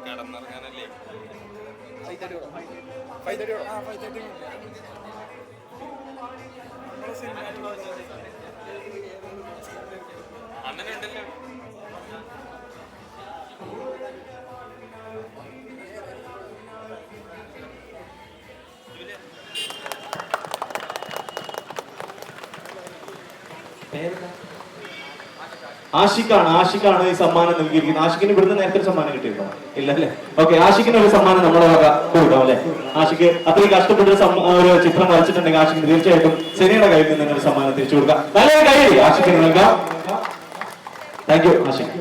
കടന്നിറങ്ങാനല്ലേ അണ്ണനുണ്ടല്ലോ. ആഷിക്കാണ് ഈ സമ്മാനം നൽകിയിരിക്കുന്നത്. ആഷിക്കിന് ഇവിടുന്ന് നേരത്തെ സമ്മാനം കിട്ടിയിരുന്നോ? ഇല്ലല്ലേ? ഓക്കെ, ആഷിക്കിന് ഒരു സമ്മാനം നമ്മുടെ വക കൊടുക്കാം അല്ലെ? ആഷിക്ക് അത്രയും കഷ്ടപ്പെട്ട ഒരു ചിത്രം വരച്ചിട്ടുണ്ടെങ്കിൽ ആഷിക്കിന് തീർച്ചയായിട്ടും സെനിയുടെ കയ്യിൽ നിന്ന് ഒരു സമ്മാനം തിരിച്ചു കൊടുക്കാം. നല്ലൊരു കൈ ആഷിക്കിന് നൽകാം. Thank you Ashiq.